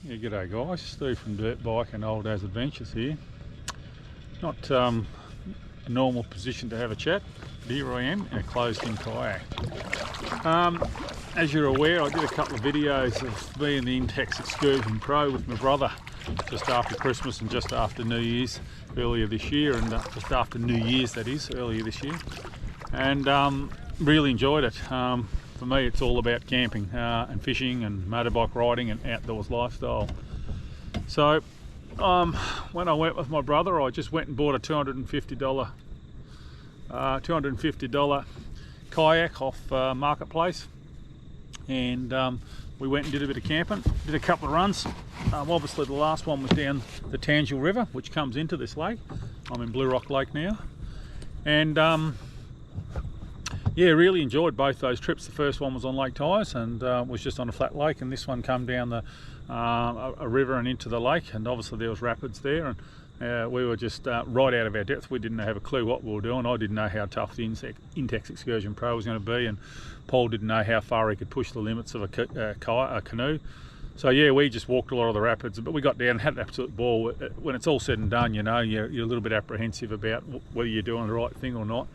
Yeah, g'day guys, Steve from Dirt Bike and Old As Adventures here. Not a normal position to have a chat, but here I am in a closed-in kayak. As you're aware, I did a couple of videos of me and the Intex Excursion Pro with my brother just after Christmas and just after New Year's earlier this year, and just after New Year's, that is, earlier this year, and really enjoyed it. For me, it's all about camping and fishing and motorbike riding and outdoors lifestyle. So when I went with my brother, I just went and bought a $250 kayak off Marketplace, and we went and did a bit of camping, did a couple of runs. Obviously the last one was down the Tangel River, which comes into this lake. I'm in Blue Rock Lake now, and yeah, really enjoyed both those trips. The first one was on Lake Tyers and was just on a flat lake, and this one come down a river and into the lake, and obviously there was rapids there, and we were just right out of our depth. We didn't have a clue what we were doing. I didn't know how tough the Intex Excursion Pro was going to be, and Paul didn't know how far he could push the limits of a canoe. So yeah, we just walked a lot of the rapids, but we got down and had an absolute ball. When it's all said and done, you know, you're a little bit apprehensive about whether you're doing the right thing or not.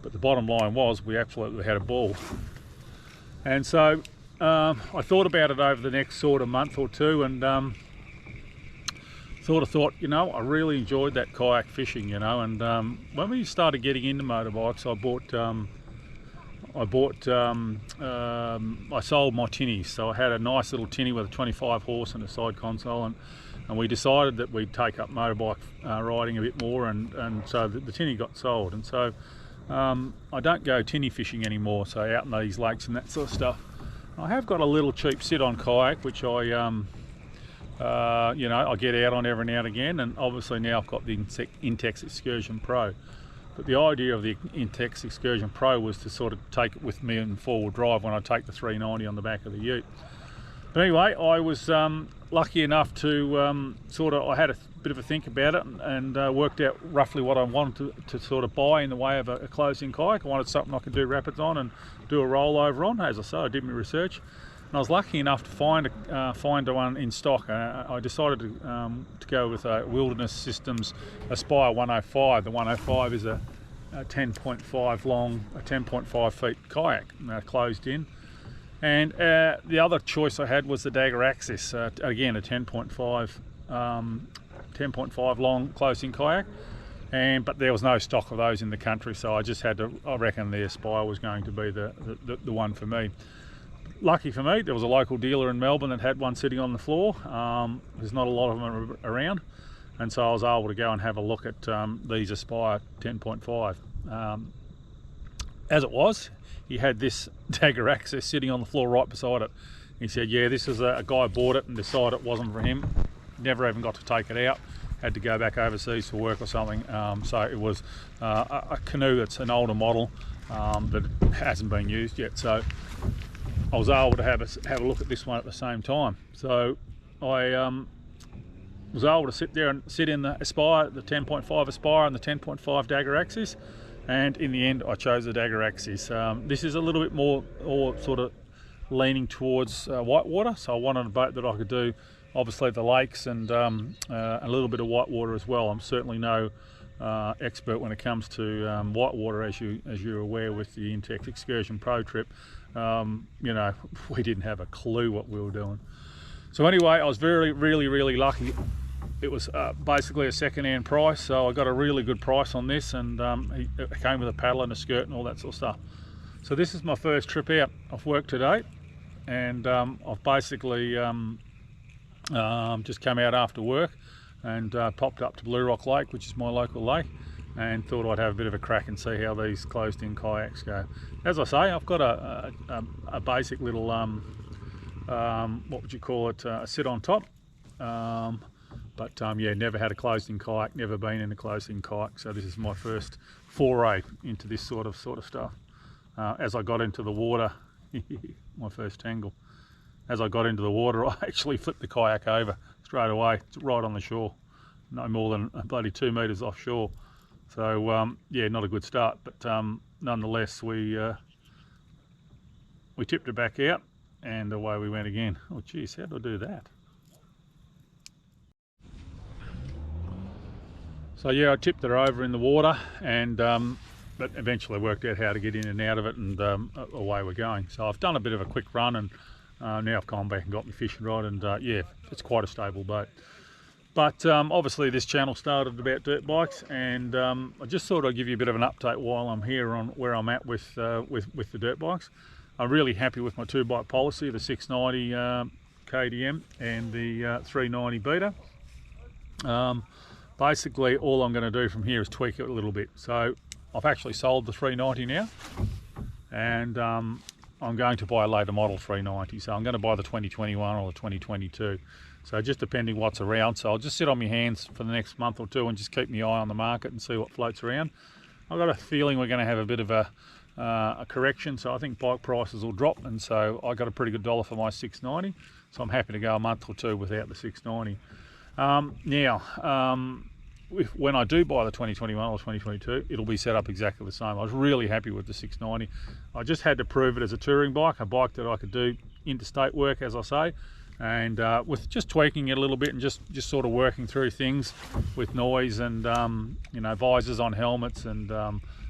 But the bottom line was we absolutely had a ball. And so I thought about it over the next sort of month or two, and thought, you know, I really enjoyed that kayak fishing, you know. And when we started getting into motorbikes, I sold my tinnies. So I had a nice little tinny with a 25 horse and a side console, and we decided that we'd take up motorbike riding a bit more, and so the tinny got sold. And so I don't go tinny fishing anymore, so out in these lakes and that sort of stuff. I have got a little cheap sit-on kayak, which I, you know, I get out on every now and again, and obviously now I've got the Intex Excursion Pro. But the idea of the Intex Excursion Pro was to sort of take it with me in four-wheel drive when I take the 390 on the back of the ute. But anyway, I was lucky enough to I had a bit of a think about it, and worked out roughly what I wanted to sort of buy in the way of a closed-in kayak. I wanted something I could do rapids on and do a rollover on. As I said, I did my research, and I was lucky enough to find one in stock. I decided to go with a Wilderness Systems Aspire 105. The 105 is a 10.5 long, a 10.5 feet kayak, closed in. And the other choice I had was the Dagger Axis, again a 10.5 long closed-in kayak, but there was no stock of those in the country, so I just had to. I reckon the Aspire was going to be the one for me. Lucky for me, there was a local dealer in Melbourne that had one sitting on the floor. There's not a lot of them around, and so I was able to go and have a look at these Aspire 10.5. As it was, he had this Dagger Axis sitting on the floor right beside it. He said, yeah, this is a guy bought it and decided it wasn't for him. Never even got to take it out. Had to go back overseas for work or something. So it was a canoe that's an older model that hasn't been used yet. So I was able to have a look at this one at the same time. So I was able to sit there and sit in the Aspire, the 10.5 Aspire and the 10.5 Dagger Axis. And in the end, I chose the Dagger Axis. This is a little bit more, or sort of leaning towards whitewater. So I wanted a boat that I could do, obviously, the lakes and a little bit of whitewater as well. I'm certainly no expert when it comes to whitewater, as you're aware with the Intex Excursion Pro trip. You know, we didn't have a clue what we were doing. So anyway, I was really lucky. It was basically a second-hand price, so I got a really good price on this, and it came with a paddle and a skirt and all that sort of stuff. So this is my first trip out of work to date, and I've basically just come out after work and popped up to Blue Rock Lake, which is my local lake, and thought I'd have a bit of a crack and see how these closed-in kayaks go. As I say, I've got a basic little, what would you call it, a sit on top. But yeah, never had a closed-in kayak, never been in a closed-in kayak, so this is my first foray into this sort of stuff. As I got into the water, my first tangle, as I got into the water, I actually flipped the kayak over straight away. It's right on the shore, no more than bloody 2 metres offshore. So yeah, not a good start, but nonetheless, we tipped it back out, and away we went again. Oh geez, how did I do that? So yeah, I tipped her over in the water, and but eventually worked out how to get in and out of it, and away we're going. So I've done a bit of a quick run, and now I've gone back and got my fishing rod, and yeah, it's quite a stable boat. But obviously this channel started about dirt bikes, and I just thought I'd give you a bit of an update while I'm here on where I'm at with the dirt bikes. I'm really happy with my 2-bike policy, the 690 KDM and the 390 Beta. Basically all I'm going to do from here is tweak it a little bit. So I've actually sold the 390 now, and I'm going to buy a later model 390. So I'm going to buy the 2021 or the 2022. So just depending what's around. So I'll just sit on my hands for the next month or two and just keep my eye on the market and see what floats around. I've got a feeling we're going to have a bit of a correction, so I think bike prices will drop, and so I got a pretty good dollar for my 690. So I'm happy to go a month or two without the 690. When I do buy the 2021 or 2022, it'll be set up exactly the same. I was really happy with the 690. I just had to prove it as a touring bike, a bike that I could do interstate work, as I say, and with just tweaking it a little bit and just sort of working through things with noise and you know, visors on helmets and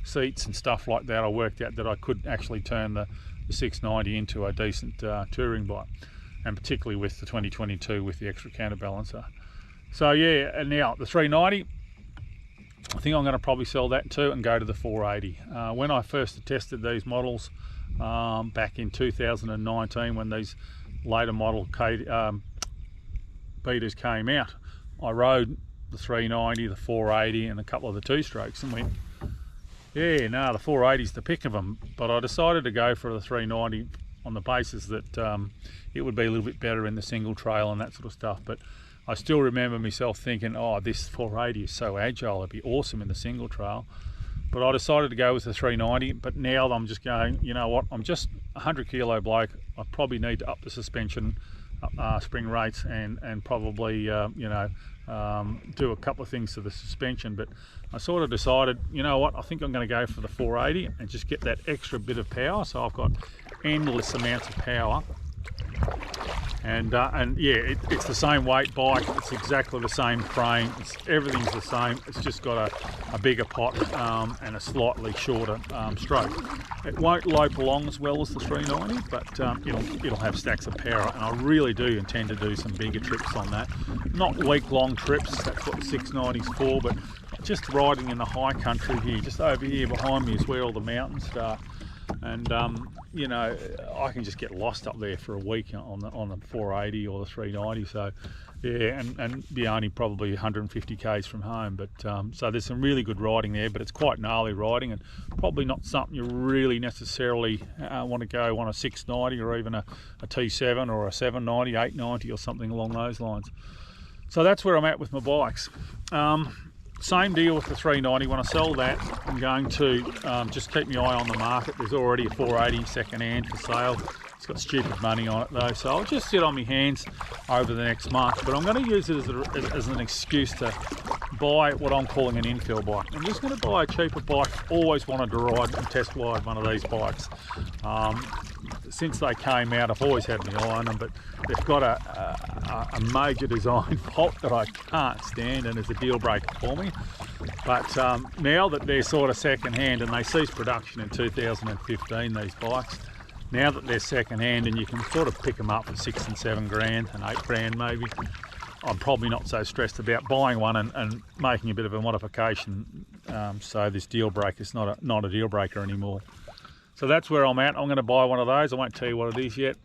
seats and stuff like that, I worked out that I could actually turn the 690 into a decent touring bike, and particularly with the 2022 with the extra counterbalancer. So yeah, and now the 390, I think I'm going to probably sell that too and go to the 480. When I first tested these models back in 2019, when these later model Betas came out, I rode the 390, the 480 and a couple of the 2-strokes and went, yeah, no, the 480's the pick of them. But I decided to go for the 390 on the basis that it would be a little bit better in the single trail and that sort of stuff. But I still remember myself thinking, oh, this 480 is so agile, it'd be awesome in the single trail. But I decided to go with the 390, but now I'm just going, you know what, I'm just a 100 kilo bloke. I probably need to up the suspension spring rates and probably, you know, do a couple of things to the suspension. But I sort of decided, you know what, I think I'm going to go for the 480 and just get that extra bit of power. So I've got endless amounts of power. And yeah, it's the same weight bike, it's exactly the same frame, everything's the same, it's just got a bigger pot and a slightly shorter stroke. It won't lope along as well as the 390, but it'll have stacks of power, and I really do intend to do some bigger trips on that. Not week-long trips, that's what the 690's for, but just riding in the high country here. Just over here behind me is where all the mountains start. And you know, I can just get lost up there for a week on the 480 or the 390. So yeah, and be only probably 150 k's from home. But so there's some really good riding there, but it's quite gnarly riding, and probably not something you really necessarily want to go on a 690 or even a T7 or a 790, 890 or something along those lines. So that's where I'm at with my bikes. Same deal with the 390. When I sell that, I'm going to just keep my eye on the market. There's already a 480 second hand for sale. It's got stupid money on it though, so I'll just sit on my hands over the next month. But I'm going to use it as an excuse to buy what I'm calling an infill bike. I'm just going to buy a cheaper bike. Always wanted to ride and test ride one of these bikes. Since they came out, I've always had my eye on them, but they've got a major design fault that I can't stand, and it's a deal breaker for me. But now that they're sort of second hand, and they ceased production in 2015, these bikes, now that they're second hand and you can sort of pick them up for 6 and 7 grand and 8 grand maybe, I'm probably not so stressed about buying one and making a bit of a modification, so this deal breaker is not a deal breaker anymore. So that's where I'm at. I'm going to buy one of those. I won't tell you what it is yet,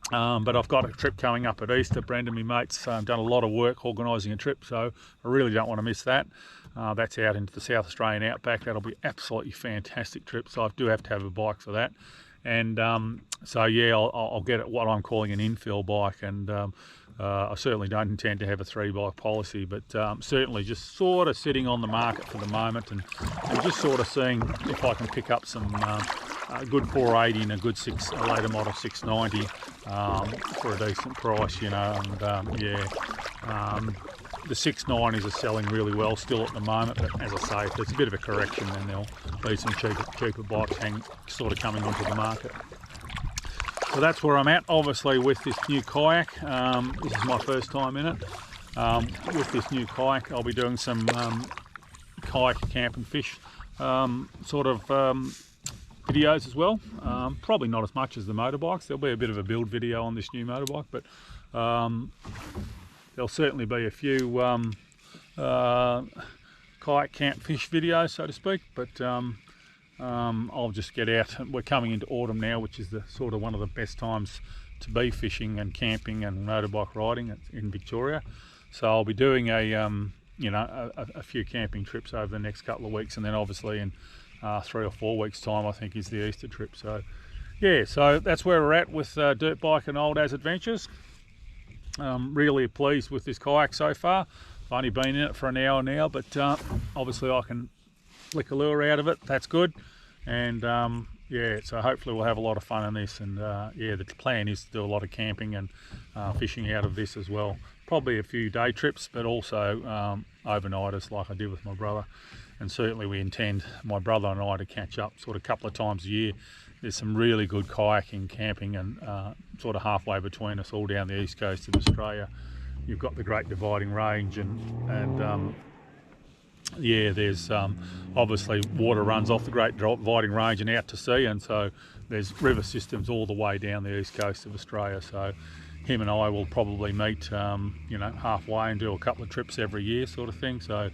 but I've got a trip coming up at Easter. Brendan, my mate's done a lot of work organising a trip, so I really don't want to miss that. That's out into the South Australian outback. That'll be absolutely fantastic trip, so I do have to have a bike for that. And so yeah, I'll get what I'm calling an infill bike, and I certainly don't intend to have a 3-bike policy, but certainly just sort of sitting on the market for the moment and just sort of seeing if I can pick up some good 480 and a good later model 690 for a decent price, you know. And yeah, the 690s are selling really well still at the moment, but as I say, if there's a bit of a correction, then there'll be some cheaper bikes sort of coming onto the market. So that's where I'm at, obviously, with this new kayak. This is my first time in it. With this new kayak, I'll be doing some kayak camp and fish videos as well. Probably not as much as the motorbikes. There'll be a bit of a build video on this new motorbike, but there'll certainly be a few kayak camp fish videos, so to speak. But I'll just get out. We're coming into autumn now, which is the sort of one of the best times to be fishing and camping and motorbike riding in Victoria. So I'll be doing a few camping trips over the next couple of weeks, and then obviously in 3 or 4 weeks time I think is the Easter trip. So yeah, so that's where we're at with dirt bike and old as adventures. Really pleased with this kayak so far. I've only been in it for an hour now, but obviously I can flick a lure out of it. That's good. And yeah, so hopefully we'll have a lot of fun in this. And yeah, the plan is to do a lot of camping and fishing out of this as well. Probably a few day trips, but also overnighters like I did with my brother. And certainly we intend, my brother and I, to catch up sort of a couple of times a year. There's some really good kayaking, camping, and sort of halfway between us all down the east coast of Australia. You've got the Great Dividing Range, and yeah, there's obviously water runs off the Great Dividing Range and out to sea, and so there's river systems all the way down the east coast of Australia. So him and I will probably meet halfway and do a couple of trips every year, sort of thing. So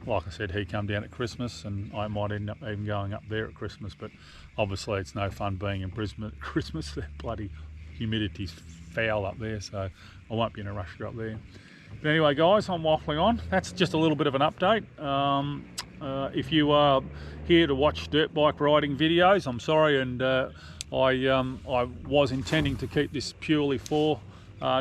like I said, he come down at Christmas, and I might end up even going up there at Christmas. But obviously it's no fun being in Brisbane at Christmas. The bloody humidity's foul up there, so I won't be in a rush to go up there. But anyway guys, I'm waffling on. That's just a little bit of an update. If you are here to watch dirt bike riding videos, I'm sorry, and I was intending to keep this purely for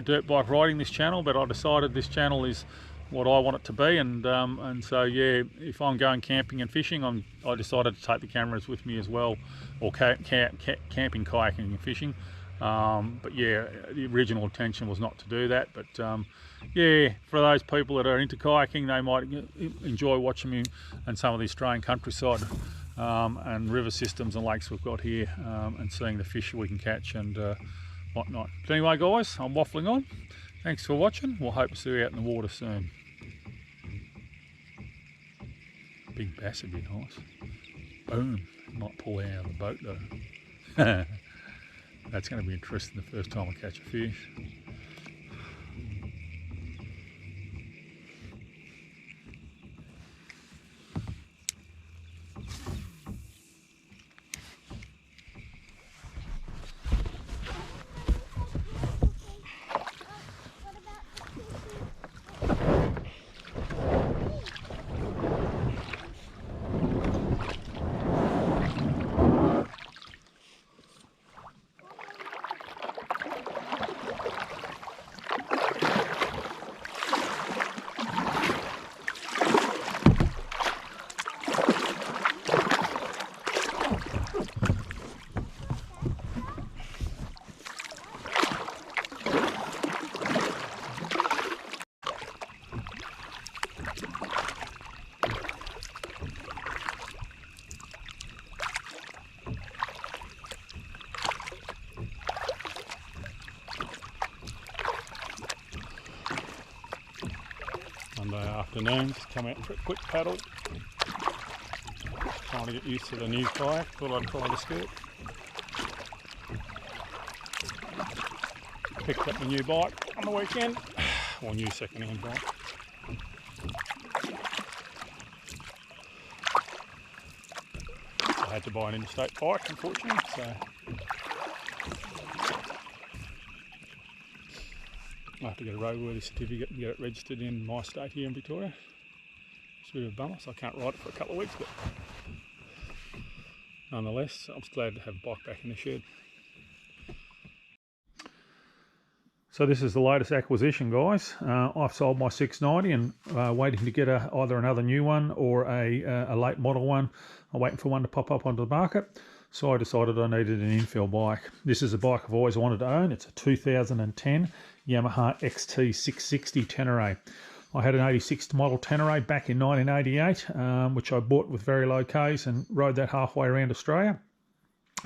dirt bike riding, this channel, but I decided this channel is what I want it to be, and so yeah, if I'm going camping and fishing, I decided to take the cameras with me as well, or camping, kayaking and fishing. But yeah, the original intention was not to do that, but yeah, for those people that are into kayaking, they might enjoy watching me and some of the Australian countryside and river systems and lakes we've got here, and seeing the fish we can catch and whatnot. But anyway guys, I'm waffling on. Thanks for watching. We'll hope to see you out in the water soon. Big bass would be nice. Boom. Might pull out of the boat though. That's going to be interesting the first time I catch a fish. Monday afternoon, just come out for a quick paddle. Trying to get used to the new kayak, thought I'd try the skirt. Picked up the new bike on the weekend, or new second-hand bike. I had to buy an interstate bike, unfortunately, so I have to get a roadworthy certificate and get it registered in my state here in Victoria. It's a bit of a bummer, so I can't ride it for a couple of weeks, but nonetheless, I'm glad to have a bike back in the shed. So this is the latest acquisition, guys. I've sold my 690 and waiting to get either another new one or a late model one. I'm waiting for one to pop up onto the market. So I decided I needed an infill bike. This is a bike I've always wanted to own. It's a 2010 Yamaha XT660 Tenere. I had an 86 model Tenere back in 1988, which I bought with very low Ks and rode that halfway around Australia.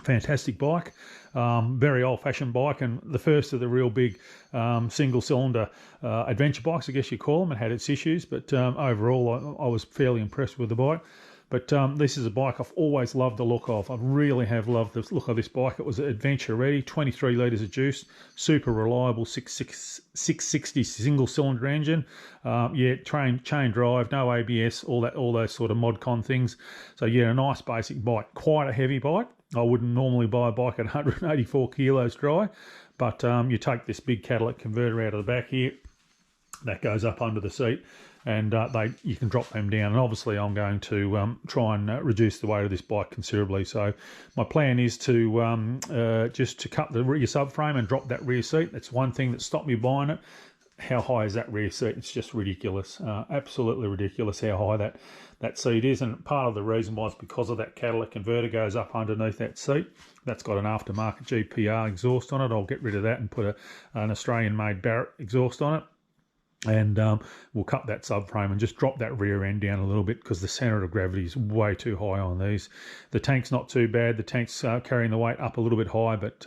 Fantastic bike, very old-fashioned bike, and the first of the real big single-cylinder adventure bikes, I guess you call them. It had its issues, but overall I was fairly impressed with the bike. But this is a bike I've always loved the look of. I really have loved the look of this bike. It was adventure ready, 23 litres of juice, super reliable, 660 single-cylinder engine. Yeah, chain drive, no ABS, all those sort of mod con things. So yeah, a nice basic bike. Quite a heavy bike. I wouldn't normally buy a bike at 184 kilos dry, but you take this big catalytic converter out of the back here, that goes up under the seat, and you can drop them down. And obviously I'm going to try and reduce the weight of this bike considerably. So my plan is to just to cut the rear subframe and drop that rear seat. That's one thing that stopped me buying it. How high is that rear seat? It's just ridiculous, absolutely ridiculous how high that seat is. And part of the reason was because of that catalytic converter goes up underneath that seat. That's got an aftermarket GPR exhaust on it. I'll get rid of that and put an Australian-made Barrett exhaust on it. And we'll cut that subframe and just drop that rear end down a little bit, because the centre of gravity is way too high on these. The tank's not too bad. The tank's carrying the weight up a little bit high, but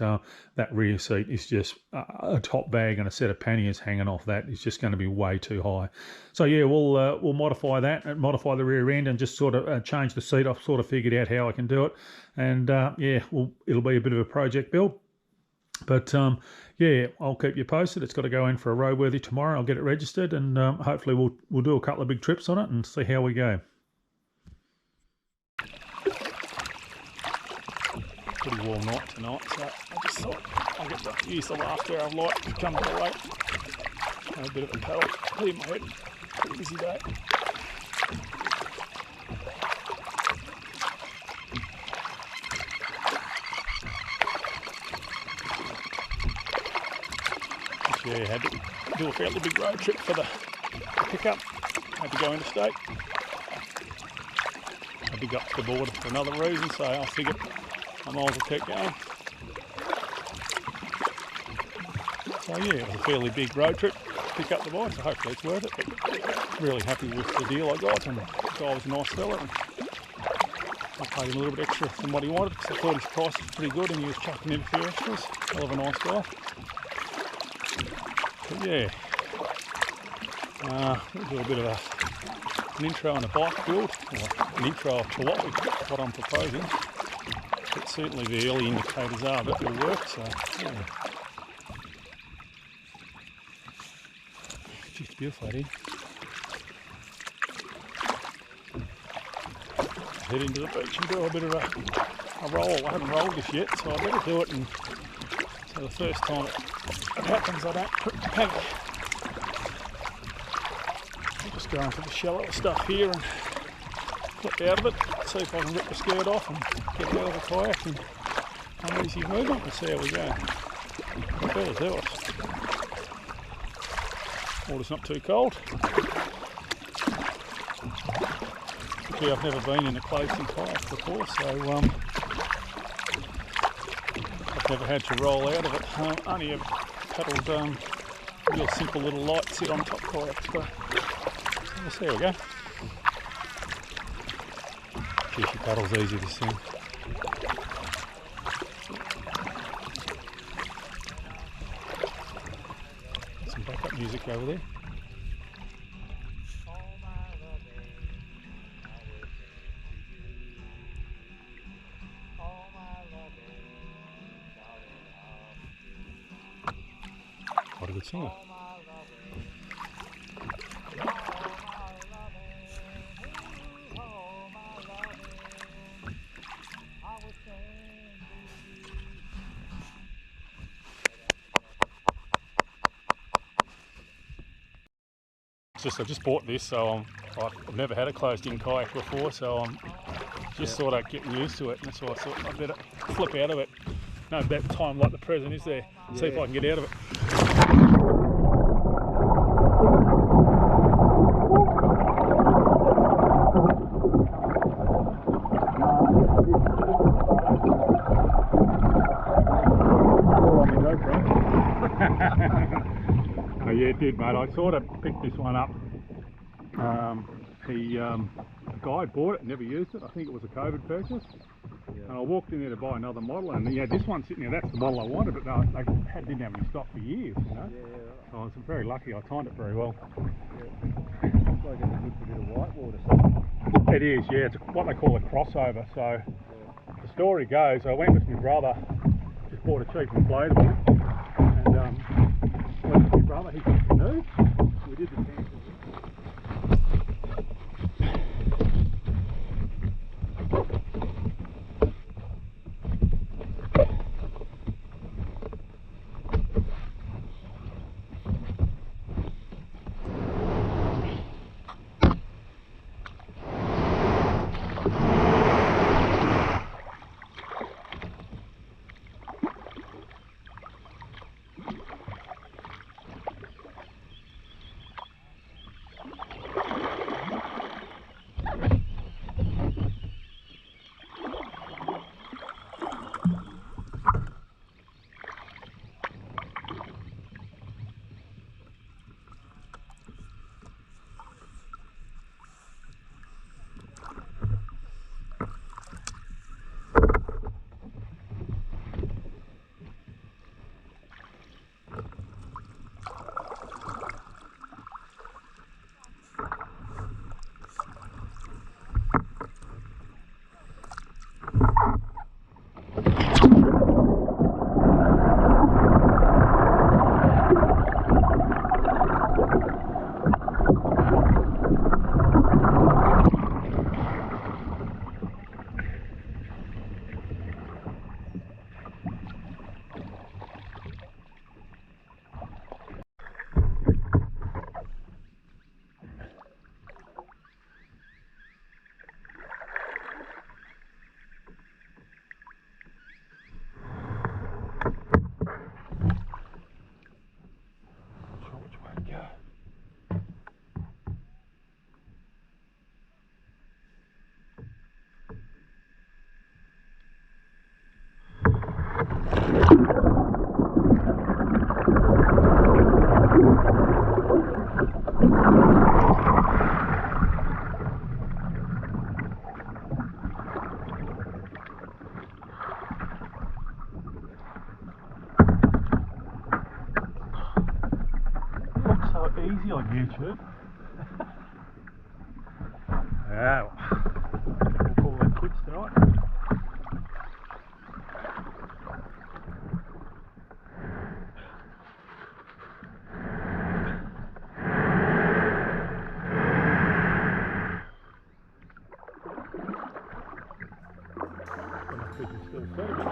that rear seat is just a top bag, and a set of panniers hanging off that is just going to be way too high. So yeah, we'll modify that and modify the rear end and just sort of change the seat. I've sort of figured out how I can do it, and yeah, it'll be a bit of a project build. But yeah, I'll keep you posted. It's got to go in for a roadworthy tomorrow. I'll get it registered, and hopefully we'll do a couple of big trips on it and see how we go. Pretty warm night tonight, so I just thought I'll get the use the last hour of light to come to the lake. Have a bit of a paddle, clear my head. Pretty busy day. Yeah, had to do a fairly big road trip for the pickup. Had to go interstate. Had to go up to the border for another reason, so I figured I might as well keep going. So yeah, it was a fairly big road trip to pick up the bike, so hopefully it's worth it. But really happy with the deal I got, and the guy was a nice fella. And I paid him a little bit extra than what he wanted, because I thought his price was pretty good and he was chucking in a few extras. Hell of a nice guy. But yeah, we'll do a bit of an intro on the bike build, or an intro to what I'm proposing. But certainly the early indicators are that it'll work, so yeah. It's beautiful out here. Head into the beach and do a bit of a roll. I haven't rolled this yet, so I better do it, and so the first time it happens I don't panic. I'll just go into the shallow stuff here and flip out of it, see if I can rip the skirt off and get out of the kayak and on easy movement, and see how we go. I better do it. Water's not too cold. Actually, I've never been in a closed-in kayak before, so I've never had to roll out of it. Only ever paddled real simple little light sit on top kayaks, but we'll see how we go. Gee, she paddles easy, this thing. Some backup music over there. What a good singer. I just bought this, so I've never had a closed-in kayak before, so I'm just sort of getting used to it, and that's why I thought I'd better flip out of it. No better time like the present is there. See if I can get out of it. Oh yeah, it did, mate. I sort of picked this one up. A guy bought it, never used it. I think it was a COVID purchase. And I walked in there to buy another model, and this one sitting there, that's the model I wanted, but no, they didn't have any stock for years, Yeah, right. So I was very lucky, I timed it very well. Yeah. Looks like it's a good bit of whitewater stuff. It is, yeah, it's what they call a crossover. So the story goes, I went with my brother, just bought a cheap inflatable, and went with my brother, he got a canoe, we did the camping. Easy on YouTube. Yeah, we'll call that quits tonight. The fish is still feeding.